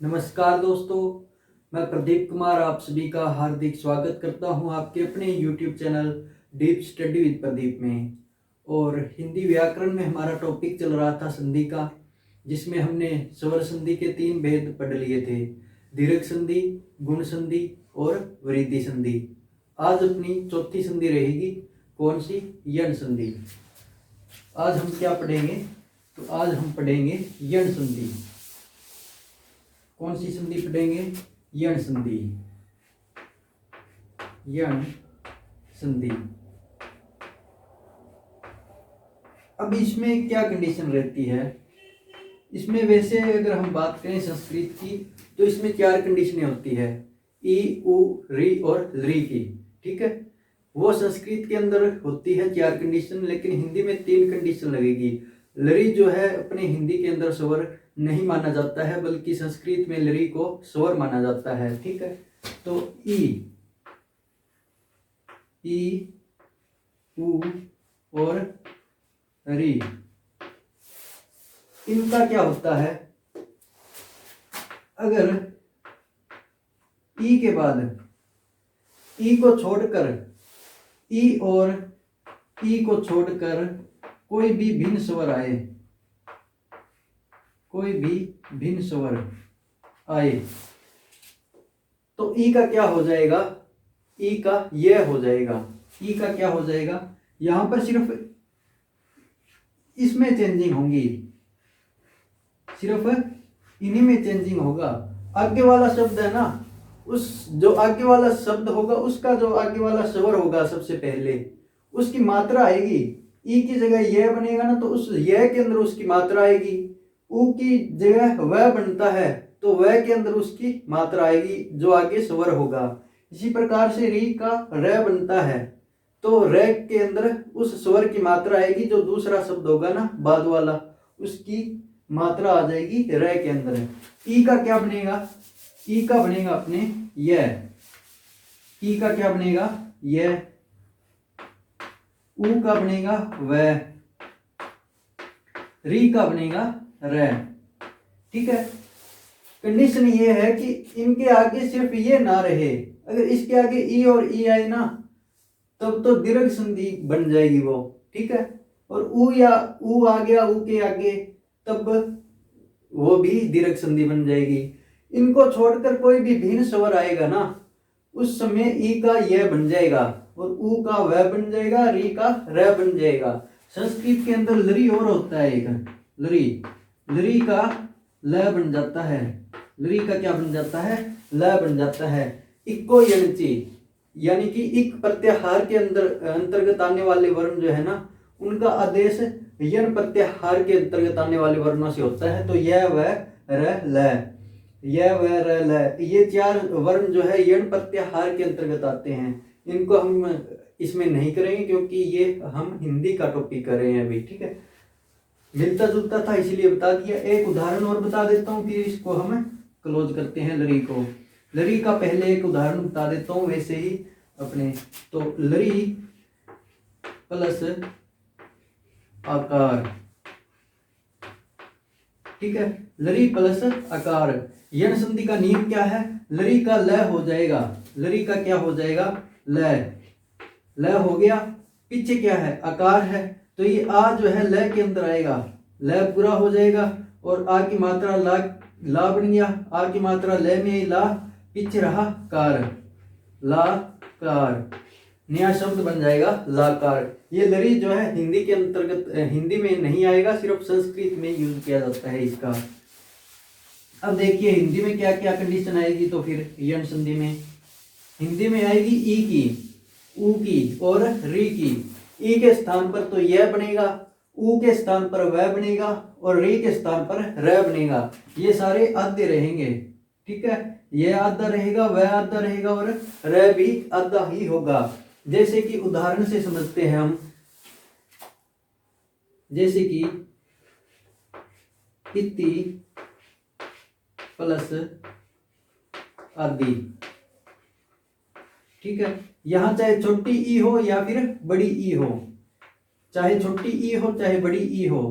नमस्कार दोस्तों, मैं प्रदीप कुमार आप सभी का हार्दिक स्वागत करता हूं आपके अपने YouTube channel deep study with Pradeep में। और हिंदी व्याकरण में हमारा टॉपिक चल रहा था संधि का, जिसमें हमने स्वर संधि के 3 भेद पढ़ लिए थे: दीर्घ संधि, गुण संधि और वृद्धि संधि। आज अपनी चौथी संधि रहेगी, कौन सी? यण संधि। आज हम क्या पढ़ेंगे? तो आज हम पढ़ेंगे यण संधि। कौन सी संधि पढ़ेंगे? यण संधि। यण संधि। अब इसमें क्या कंडीशन रहती है? इसमें वैसे अगर हम बात करें संस्कृत की, तो इसमें 4 कंडीशनें होती है: ई, उ, री और लृ की। ठीक है, वो संस्कृत के अंदर होती है 4 कंडीशन, लेकिन हिंदी में 3 कंडीशन लगेगी। लृ जो है अपने हिंदी के अंदर स्वर नहीं माना जाता है, बल्कि संस्कृत में लृ को स्वर माना जाता है। ठीक है, तो ई, उ और री, इनका क्या होता है? अगर ई के बाद ई को छोड़कर ई और ई को छोड़कर कोई भी भिन्न स्वर आए, कोई भी भिन्न स्वर आए, तो ई का क्या हो जाएगा? ई का यह हो जाएगा। ई का क्या हो जाएगा? यहां पर सिर्फ इसमें चेंजिंग होंगी, सिर्फ इन्हीं में चेंजिंग होगा। आगे वाला शब्द है ना, उस जो आगे वाला शब्द होगा उसका जो आगे वाला स्वर होगा सबसे पहले, उसकी मात्रा आएगी। ई की जगह यह बनेगा ना, तो उस यह के अंदर उसकी मात्रा आएगी। उ की जगह वह बनता है, तो वह के अंदर उसकी मात्रा आएगी जो आगे स्वर होगा। इसी प्रकार से री का र बनता है, तो र के अंदर उस स्वर की मात्रा आएगी जो दूसरा शब्द होगा ना बाद वाला, उसकी मात्रा आ जाएगी र के अंदर। ई का क्या बनेगा? ई का बनेगा अपने यह। ई का क्या बनेगा? यह। उ का बनेगा वह। री का बनेगा र। ठीक है, कंडीशन ये है कि इनके आगे सिर्फ ये ना रहे। अगर इसके आगे ई और ई आए ना, तब तो दीर्घ संधि बन जाएगी वो। ठीक है, और उ या उ आ गया उ के आगे, तब वो भी दीर्घ संधि बन जाएगी। इनको छोड़कर कोई भी भिन्न स्वर आएगा ना, उस समय ई का यह बन जाएगा और उ का वह बन जाएगा, री का र बन जाएगा। संस्कृत के अंदर लृ और होता है एक, लृ का ल बन जाता है। लृ का क्या बन जाता है? ल बन जाता है। इक्को यणचि, यानी कि इक प्रत्याहार के अंतर्गत आने वाले वर्ण जो है ना, उनका आदेश यण प्रत्याहार के अंतर्गत आने वाले वर्णों से होता है। तो यह वह र ल, यह वह र ल, ये 4 वर्ण जो है यण प्रत्याहार के अंतर्गत आते हैं। इनको हम इसमें नहीं करेंगे क्योंकि ये हम हिंदी का टॉपिक कर रहे हैं अभी। ठीक है, मिलता जुलता था इसलिए बता दिया। एक उदाहरण और बता देता हूँ, फिर इसको हम क्लोज करते हैं लृ को। लृ का पहले एक उदाहरण बता देता हूँ वैसे ही अपने। तो लृ प्लस आकार। ठीक है, लृ प्लस आकार। यण संधि का नियम क्या है? लृ का ल हो जाएगा। लृ का क्या हो जाएगा? ल। ल हो गया, पीछे क्या है? आकार है, तो ये आ जो है ल के अंदर आएगा, ल पूरा हो जाएगा। और आ की मात्रा ला बन गया, आ की मात्रा ल में ला, पीछे रहा कार, ला कार, नया शब्द बन जाएगा लाकार। ये लृ जो है हिंदी के अंतर्गत, हिंदी में नहीं आएगा, सिर्फ संस्कृत में यूज किया जाता है इसका। अब देखिए हिंदी में क्या क्या कंडीशन आएगी। तो फिर यण संधि में हिंदी में आएगी ई की, उ की और री की। ई के स्थान पर तो यह बनेगा, उ के स्थान पर वह बनेगा और री के स्थान पर र बनेगा। ये सारे आधे रहेंगे। ठीक है, यह आधा रहेगा, वह आधा रहेगा और र भी आधा ही होगा। जैसे कि उदाहरण से समझते हैं हम, जैसे कि इति प्लस आदि। ठीक है, यहां चाहे छोटी ई हो या फिर बड़ी ई हो, चाहे छोटी ई हो चाहे बड़ी ई हो,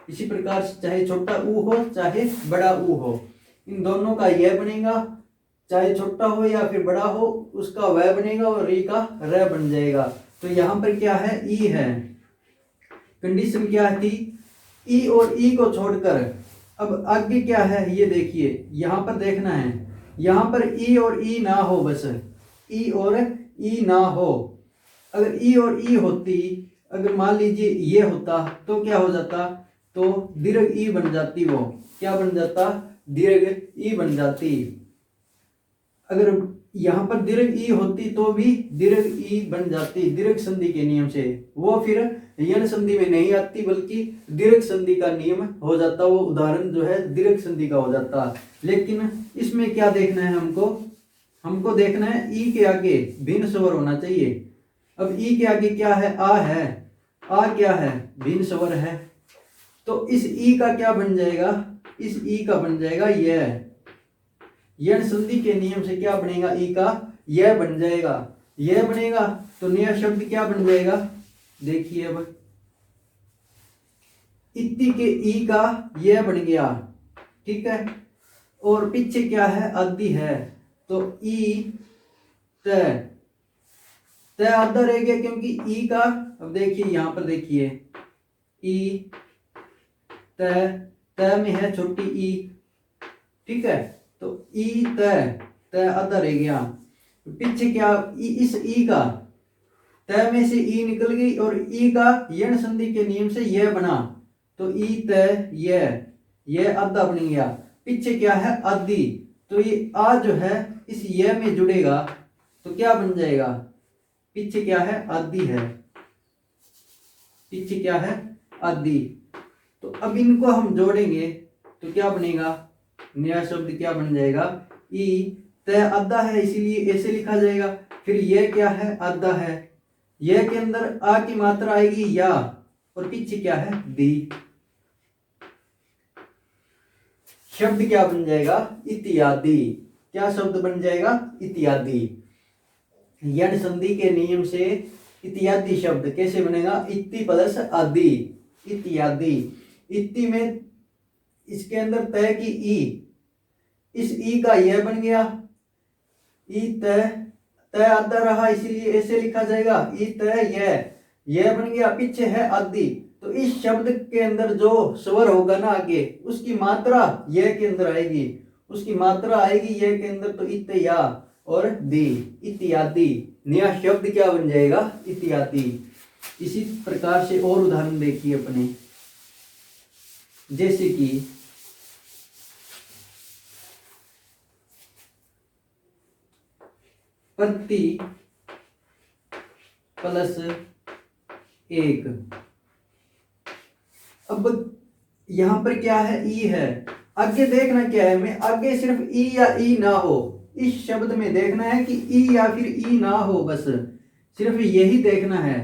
इसी प्रकार चाहे छोटा ऊ हो चाहे बड़ा ऊ हो, इन दोनों का यह बनेगा, चाहे छोटा हो या फिर बड़ा हो, उसका वह बनेगा और री का र बन जाएगा। तो यहाँ पर क्या है, ई है। कंडीशन क्या थी, ई और ई को छोड़कर अब आगे क्या है ये देखिए, यहाँ पर देखना है, यहाँ पर ई और ई ना हो, बस ई और ई ना हो। अगर ई और ई होती, अगर मान लीजिए ये होता तो क्या हो जाता, तो दीर्घ ई बन जाती, वो क्या बन जाता, दीर्घ ई बन जाती। अगर यहाँ पर दीर्घ ई होती तो भी दीर्घ ई बन जाती दीर्घ संधि के नियम से, वो फिर यण संधि में नहीं आती बल्कि दीर्घ संधि का नियम हो जाता, वो उदाहरण जो है दीर्घ संधि का हो जाता। लेकिन इसमें क्या देखना है हमको देखना है ई के आगे भिन्न स्वर होना चाहिए। अब ई के आगे क्या है, आ है, आ क्या है, भिन्न स्वर है। तो इस ई का क्या बन जाएगा, इस ई का बन जाएगा यह, यण संधि के नियम से क्या बनेगा, ई का यह बन जाएगा, यह बनेगा। तो नया शब्द क्या बन जाएगा, देखिए अब इति के ई का यह बन गया, ठीक है। और पीछे क्या है, आदि है, तो ई त आधा रह गया, क्योंकि ई का, अब देखिए यहां पर देखिए ई त में है छोटी ई, ठीक है। तो ई त आधा रह गया, पीछे क्या, इस ई का त में से ई निकल गई और ई का यण संधि के नियम से यह बना, तो ई त यह आधा बन गया। पीछे क्या है, आदि, तो ये आ जो है इस यह में जुड़ेगा तो क्या बन जाएगा, पीछे क्या है, आदि है, पीछे क्या है, आदि। तो अब इनको हम जोड़ेंगे तो क्या बनेगा, नया शब्द क्या बन जाएगा, ई त आधा है इसीलिए ऐसे लिखा जाएगा। फिर यह क्या है, आधा है, यह के अंदर आ की मात्रा आएगी या, और पीछे क्या है, दी। शब्द क्या बन जाएगा, इत्यादि। क्या शब्द बन जाएगा, इत्यादि। यण संधि के नियम से इत्यादि शब्द कैसे बनेगा, इति प्लस आदि, इत्यादि। इति में इसके अंदर तय की ई, इस ई का यह बन गया, ई तय आधा रहा इसीलिए ऐसे लिखा जाएगा, ई तय यह बन गया, पीछे है आदि। तो इस शब्द के अंदर जो स्वर होगा ना आगे, उसकी मात्रा यह के अंदर आएगी, उसकी मात्रा आएगी यह के अंदर, तो इत या और दी, इत्यादि। नया शब्द क्या बन जाएगा, इत्यादि। इसी प्रकार से और उदाहरण देखिए अपने, जैसे कि प्रति प्लस एक। अब यहां पर क्या है, ई है, आगे देखना क्या है हमें, आगे सिर्फ ई या ई ना हो, इस शब्द में देखना है कि ई या फिर ई ना हो, बस सिर्फ यही देखना है।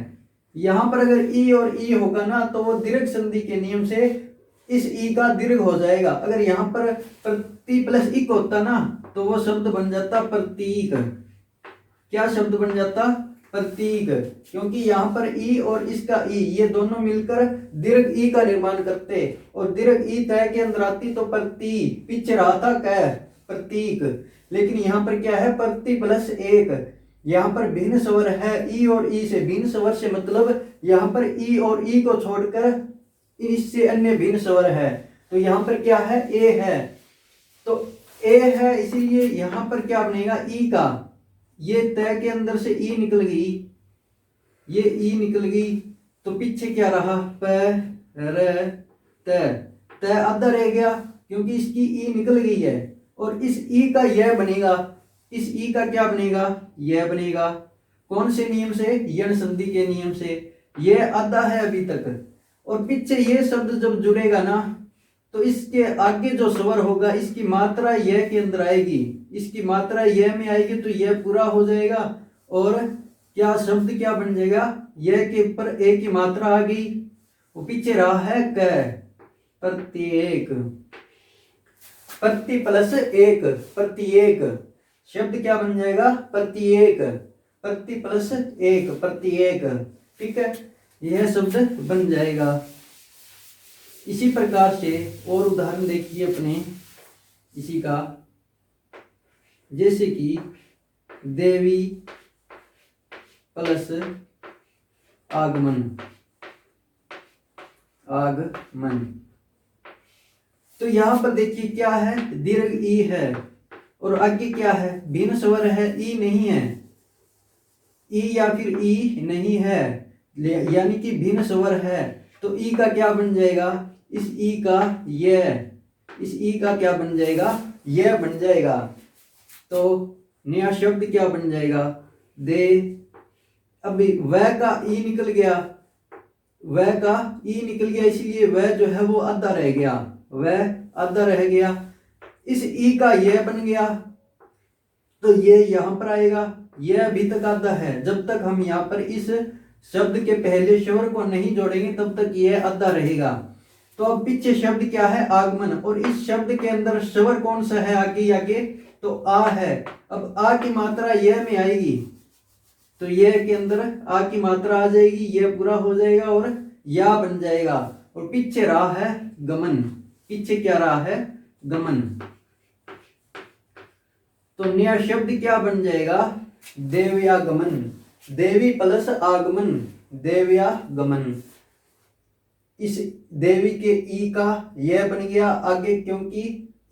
यहां पर अगर ई और ई होगा ना तो वो दीर्घ संधि के नियम से इस ई का दीर्घ हो जाएगा। अगर यहाँ पर प्रति प्लस इक होता ना तो वो शब्द बन जाता प्रतीक। क्या शब्द बन जाता, प्रतीक, क्योंकि यहाँ पर ई और इसका ई ये दोनों मिलकर दीर्घ ई का निर्माण करते, और दीर्घ ई तय के अंदर आती तो प्रति, पीछे रहा था कै, प्रतीक। लेकिन यहाँ पर क्या है, प्रति प्लस एक। यहाँ पर भिन्न स्वर है ई और ई से, भिन्न स्वर से मतलब यहाँ पर ई और ई को छोड़कर इससे अन्य भिन्न स्वर है। तो यहाँ पर क्या है, ए है, तो ए है इसीलिए यहाँ पर क्या बनेगा, ई का ये तय के अंदर से ई निकल गई, ये ई निकल गई, तो पीछे क्या रहा, प र त आधा रह गया क्योंकि इसकी ई निकल गई है, और इस ई का यह बनेगा, इस ई का क्या बनेगा, यह बनेगा। कौन से नियम से, यण संधि के नियम से। यह आधा है अभी तक, और पीछे ये शब्द जब जुड़ेगा ना तो इसके आगे जो स्वर होगा इसकी मात्रा यह के अंदर आएगी, इसकी मात्रा यह में आएगी तो यह पूरा हो जाएगा, और क्या शब्द क्या बन जाएगा, यह के ऊपर ए की मात्रा आ गई, वो पीछे रहा है क, प्रत्येक, प्रति प्लस एक, प्रत्येक। शब्द क्या बन जाएगा, प्रत्येक, प्रति प्लस एक, प्रत्येक, ठीक है, यह शब्द बन जाएगा। इसी प्रकार से और उदाहरण देखिए अपने, इसी का, जैसे कि देवी प्लस आगमन, आगमन। तो यहां पर देखिए क्या है, दीर्घ ई है और आगे क्या है, भिन्न स्वर है, ई नहीं है, ई या फिर ई नहीं है, यानी कि भिन्न स्वर है। तो ई का क्या बन जाएगा, इस ई का यह, इस ई का क्या बन जाएगा, यह बन जाएगा। तो नया शब्द क्या बन जाएगा, दे। अभी वह का ई निकल गया, वह का ई निकल गया, इसलिए वह जो है वो आधा रह गया, वह आधा रह गया। इस ई का यह बन गया, तो ये यहां पर आएगा, यह अभी तक आधा है। जब तक हम यहाँ पर इस शब्द के पहले स्वर को नहीं जोड़ेंगे तब तक यह आधा रहेगा। तो अब पीछे शब्द क्या है, आगमन, और इस शब्द के अंदर स्वर कौन सा है आगे आगे, तो आ है। अब आ की मात्रा यह में आएगी, तो यह के अंदर आ की मात्रा आ जाएगी, यह पूरा हो जाएगा और या बन जाएगा। और पीछे रहा है गमन, पीछे क्या रहा है, गमन। तो नया शब्द क्या बन जाएगा, देवयागमन, देवी प्लस आगमन, देवयागमन। इस देवी के ई का यह बन गया आगे, क्योंकि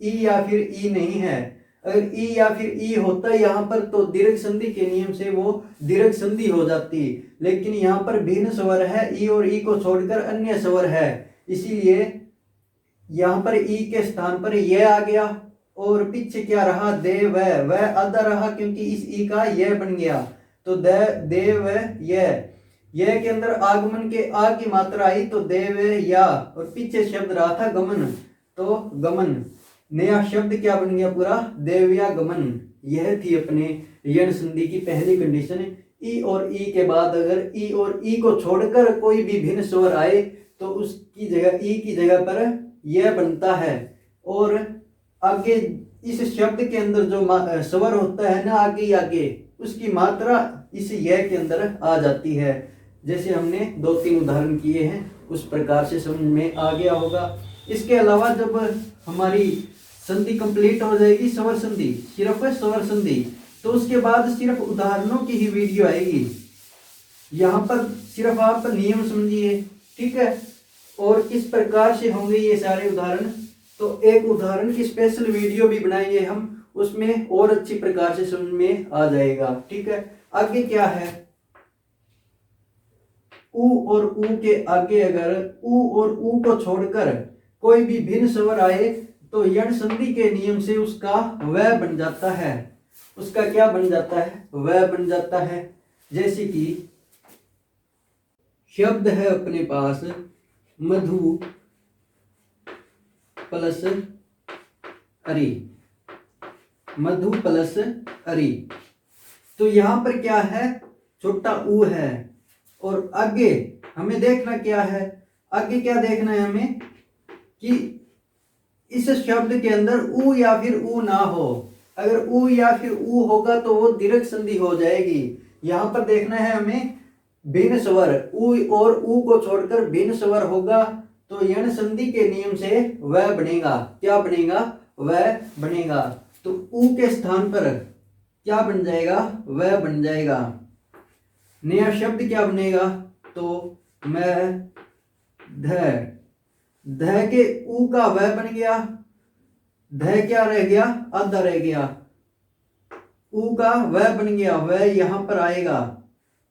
ई या फिर ई नहीं है। अगर ई या फिर ई होता यहाँ पर तो दीर्घ संधि के नियम से वो दीर्घ संधि हो जाती, लेकिन यहाँ पर भिन्न स्वर है, ई और ई को छोड़कर अन्य स्वर है, इसीलिए यहाँ पर ई के स्थान पर यह आ गया। और पीछे क्या रहा, दे वह आधा रहा, क्योंकि इस ई का यह बन गया। तो देव यह के अंदर आगमन के आ की मात्रा आई, तो देव या, और पीछे शब्द रहा था गमन, तो गमन। नया शब्द क्या बन गया पूरा, देवयागमन। यह थी अपने यण संधि की पहली कंडीशन। ई और ई के बाद अगर ई और ई को छोड़कर कोई भी भिन्न स्वर आए तो उसकी जगह ई की जगह पर यह बनता है। और आगे इस शब्द के अंदर जो स्वर होता है ना आगे आगे, उसकी मात्रा इस यह के अंदर आ जाती है। जैसे हमने 2-3 उदाहरण किए हैं, उस प्रकार से समझ में आ गया होगा। इसके अलावा जब हमारी संधि कंप्लीट हो जाएगी, स्वर संधि, सिर्फ स्वर संधि, तो उसके बाद सिर्फ उदाहरणों की ही वीडियो आएगी। यहाँ पर सिर्फ आप नियम समझिए, ठीक है, और किस प्रकार से होंगे ये सारे उदाहरण। तो एक उदाहरण की स्पेशल वीडियो भी बनाएंगे हम, उसमें और अच्छी प्रकार से समझ में आ जाएगा, ठीक है। आगे क्या है, ऊ और ऊ के आगे अगर ऊ और ऊ को छोड़कर कोई भी भिन्न स्वर आए तो यण संधि के नियम से उसका वह बन जाता है। उसका क्या बन जाता है, वह बन जाता है। जैसे कि शब्द है अपने पास मधु प्लस अरि, मधु प्लस अरि। तो यहां पर क्या है, छोटा ऊ है, और आगे हमें देखना क्या है, आगे क्या देखना है हमें कि इस शब्द के अंदर ऊ या फिर ऊ ना हो। अगर ऊ या फिर ऊ होगा तो वो दीर्घ संधि हो जाएगी। यहां पर देखना है हमें भिन्न स्वर, ऊ और ऊ को छोड़कर भिन्न स्वर होगा तो यण संधि के नियम से वह बनेगा। क्या बनेगा, वह बनेगा। तो ऊ के स्थान पर क्या बन जाएगा, वह बन जाएगा। नया शब्द क्या बनेगा, तो मैं ध के ऊ का वह बन गया, ध क्या रह गया, आधा रह गया, ऊ का वह बन गया, वह यहां पर आएगा।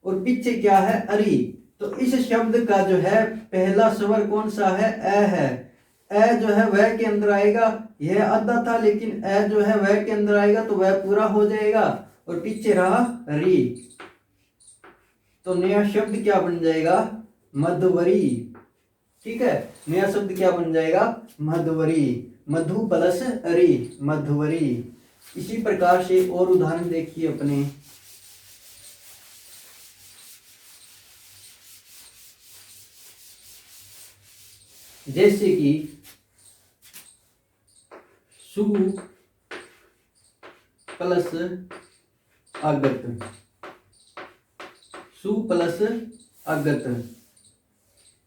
और पीछे क्या है, अरि। तो इस शब्द का जो है पहला स्वर कौन सा है, ए है। ए जो है वह के अंदर आएगा, यह आधा था लेकिन ए जो है वह के अंदर आएगा तो वह पूरा हो जाएगा। और पीछे रहा री, तो नया शब्द क्या बन जाएगा, मधुवरी, ठीक है। नया शब्द क्या बन जाएगा, मधुवरी, मधु प्लस अरि, मधुवरी। इसी प्रकार से और उदाहरण देखिए अपने, जैसे कि सु प्लस आगत, सु प्लस आगत।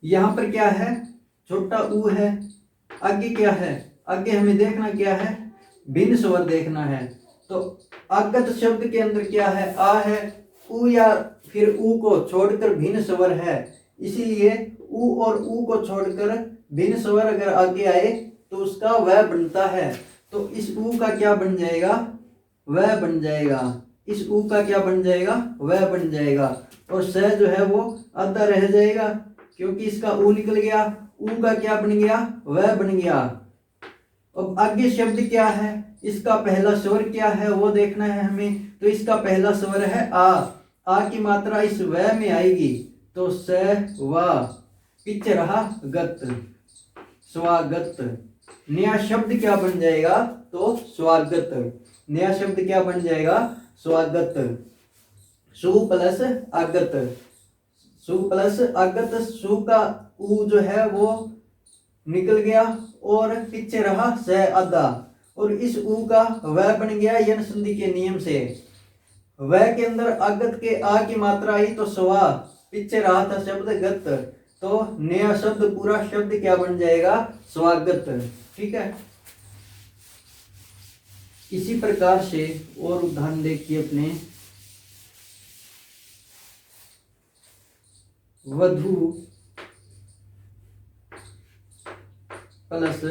यहां पर क्या है, छोटा ऊ है, आगे क्या है, आगे हमें देखना क्या है, भिन्न स्वर देखना है। तो आगत शब्द के अंदर क्या है, आ है, उ या फिर उ को छोड़कर भिन्न स्वर है, इसीलिए उ और उ को छोड़कर भिन्न स्वर अगर आगे आए तो उसका वह बनता है। तो इस उ का क्या बन जाएगा, वह बन जाएगा। इस उ का क्या बन जाएगा, वह बन जाएगा। और स जो है वो आधा रह जाएगा क्योंकि इसका उ निकल गया। उ का क्या बन गया, वह बन गया। अब आगे शब्द क्या है, इसका पहला स्वर क्या है वो देखना है हमें। तो इसका पहला स्वर है आ की मात्रा इस व में आएगी तो स वा, पीछे रहा गत, स्वागत। नया शब्द क्या बन जाएगा, तो स्वागत। नया शब्द क्या बन जाएगा, स्वागत। सु प्लस आगत, सु प्लस आगत, सु का उ जो है वो निकल गया और पीछे रहा स आधा, और इस उ का वह बन गया यन संधि के नियम से। वह के अंदर आगत के आ की मात्रा आई तो स्वा, पीछे रहा था शब्द गत, तो नया शब्द पूरा शब्द क्या बन जाएगा, स्वागत। ठीक है। इसी प्रकार से और उदाहरण देखिए अपने, वधु प्लस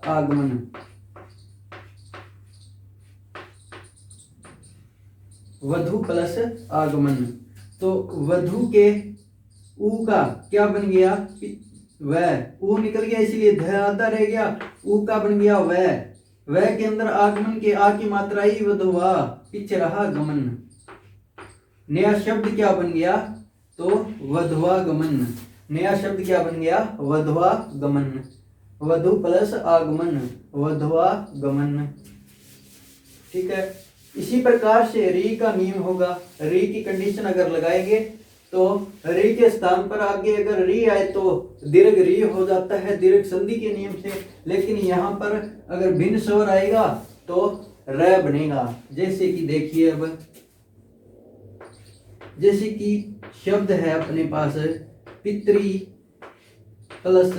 आगमन। वधु प्लस आगमन, तो वधु के उ का क्या बन गया, वह, उ निकल गया इसलिए ध आधा रह गया, उ का बन गया वह के अंदर आगमन के आ की मात्रा ही वधुआ, पीछे रहा गमन। नया शब्द क्या बन गया, तो वधवा गमन। नया शब्द क्या बन गया, वधवा गमन। वधु प्लस आगमन, वधवा गमन। ठीक है। इसी प्रकार से री का नियम होगा। री की कंडीशन अगर लगाएंगे तो री के स्थान पर आगे अगर री आए तो दीर्घ री हो जाता है दीर्घ संधि के नियम से, लेकिन यहाँ पर अगर भिन्न स्वर आएगा तो र बनेगा। जैसे कि देखिए, अब जैसे कि शब्द है अपने पास पितृ प्लस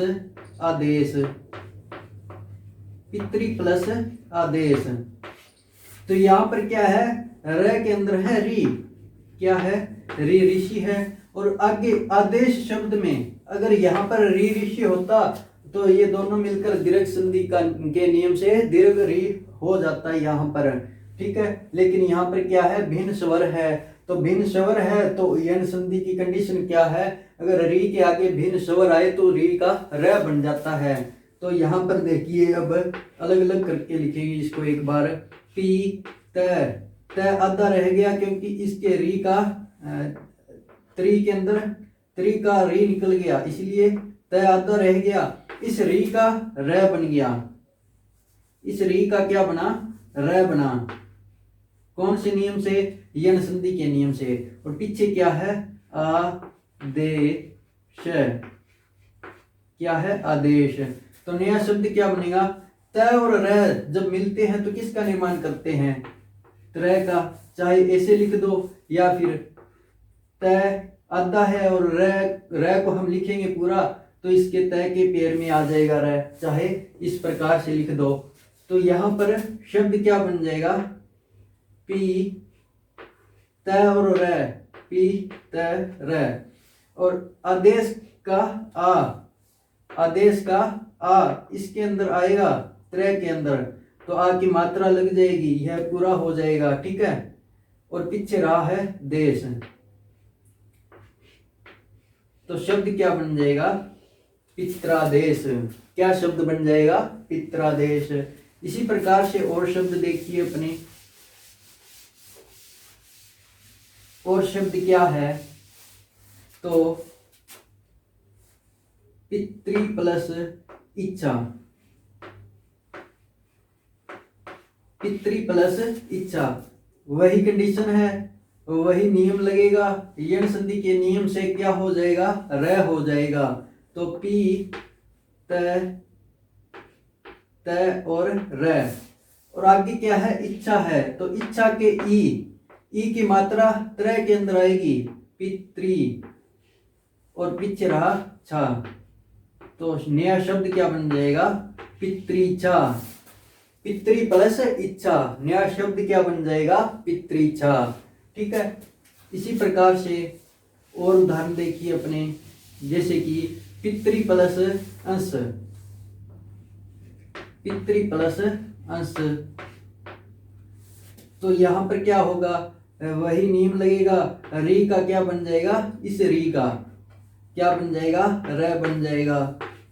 आदेश, पितृ प्लस आदेश। तो यहाँ पर क्या है, र के अंदर है री, क्या है, री ऋषि है। और आगे आदेश शब्द में अगर यहाँ पर री ऋषि होता तो ये दोनों मिलकर दीर्घ संधि का के नियम से दीर्घ री हो जाता है यहाँ पर। ठीक है। लेकिन यहाँ पर क्या है, भिन्न स्वर है, तो भिन्न स्वर है तो यन संधि की कंडीशन क्या है, अगर री के आगे भिन्न स्वर आए तो री का र बन जाता है। तो यहाँ पर देखिए, अब अलग अलग करके लिखेंगे इसको एक बार। पी त आधा रह गया क्योंकि इसके री का त्री के अंदर त्री का री निकल गया, इसलिए त आधा रह गया। इस री का र बन गया, इस री का क्या बना, र बना। कौन से नियम से, यन संधि के नियम से। और पीछे क्या है, आदेश, क्या है, आदेश। तो नया शब्द क्या बनेगा, त और र जब मिलते हैं तो किसका निर्माण करते हैं, त्रय का। चाहे ऐसे लिख दो या फिर त आधा है और र को हम लिखेंगे पूरा तो इसके तय के पैर में आ जाएगा र, चाहे इस प्रकार से लिख दो। तो यहाँ पर शब्द क्या बन जाएगा, पी त और र, पी त र। और आदेश का आ, आदेश का आ इसके अंदर आएगा त्रय के अंदर, तो आ की मात्रा लग जाएगी, यह पूरा हो जाएगा। ठीक है। और पीछे रहा है देश, तो शब्द क्या बन जाएगा, पित्रादेश। क्या शब्द बन जाएगा, पित्रादेश। इसी प्रकार से और शब्द देखिए अपने, और शब्द क्या है, तो पितृ प्लस इच्छा, पितृ प्लस इच्छा। वही कंडीशन है, वही नियम लगेगा, यण संधि के नियम से क्या हो जाएगा, र हो जाएगा। तो पी त और र। और आगे क्या है, इच्छा है, तो इच्छा के ई की मात्रा त्रय के अंदर आएगी, पितृ, और पीछे रहा छा, तो नया शब्द क्या बन जाएगा, पितृछा। पितृ प्लस इच्छा, नया शब्द क्या बन जाएगा, पितृइच्छा। ठीक है, इसी प्रकार से और उदाहरण देखिए अपने, जैसे कि पितृ प्लस अंश, पितृ प्लस अंश, तो यहां पर क्या होगा, वही नियम लगेगा, री का क्या बन जाएगा, इस री का क्या बन जाएगा, र बन जाएगा,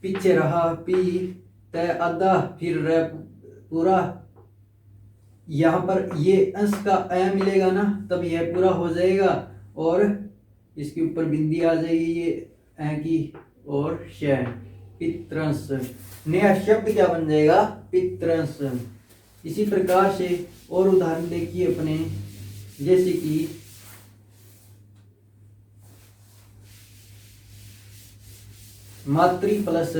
पीछे रहा पी तय आधा फिर र पूरा, यहाँ पर ये अंश का अ मिलेगा ना, तब यह पूरा हो जाएगा और इसके ऊपर बिंदी आ जाएगी ये अ की और श, पितृंश। नया शब्द क्या बन जाएगा, पितृंश। इसी प्रकार से और उदाहरण देखिए अपने, जैसे कि मातृ प्लस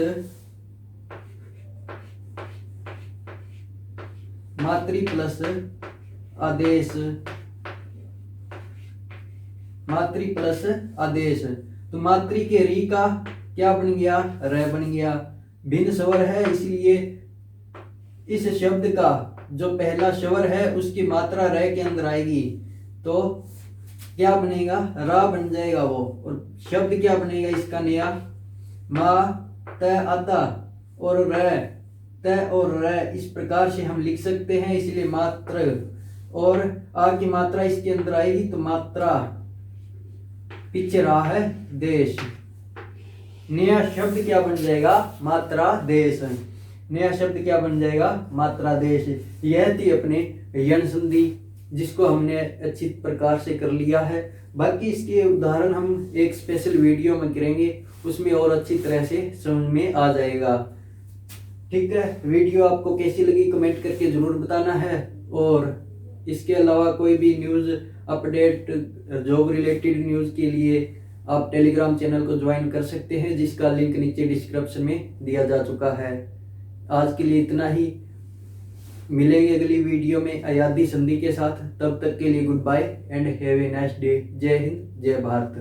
आदेश, मातृ प्लस आदेश, तो मातृ के री का क्या बन गया, र बन गया, भिन्न स्वर है इसलिए इस शब्द का जो पहला स्वर है उसकी मात्रा र के अंदर आएगी, तो क्या बनेगा, रा बन जाएगा वो, और शब्द क्या बनेगा इसका नया, मा त आधा और र, त और र, इस प्रकार से हम लिख सकते हैं, इसलिए मात्र और आ की मात्रा इसके अंदर आएगी, तो मात्रा, पीछे रहा है देश, नया शब्द क्या बन जाएगा, मात्रा देश, नया शब्द क्या बन जाएगा, मात्रा देश। यह थी अपने यण संधि, जिसको हमने अच्छी प्रकार से कर लिया है। बाकी इसके उदाहरण हम एक स्पेशल वीडियो में करेंगे, उसमें और अच्छी तरह से समझ में आ जाएगा। ठीक है, वीडियो आपको कैसी लगी कमेंट करके जरूर बताना है, और इसके अलावा कोई भी news update, job related news के लिए आप टेलीग्राम चैनल को ज्वाइन कर सकते हैं, जिसका लिंक नीचे डिस्क्रिप्शन में दिया जा चुका है। आज के लिए इतना ही, मिलेंगे अगली वीडियो में अयादी संधि के साथ, तब तक के लिए good bye and have a nice day. जय हिंद, जय भारत।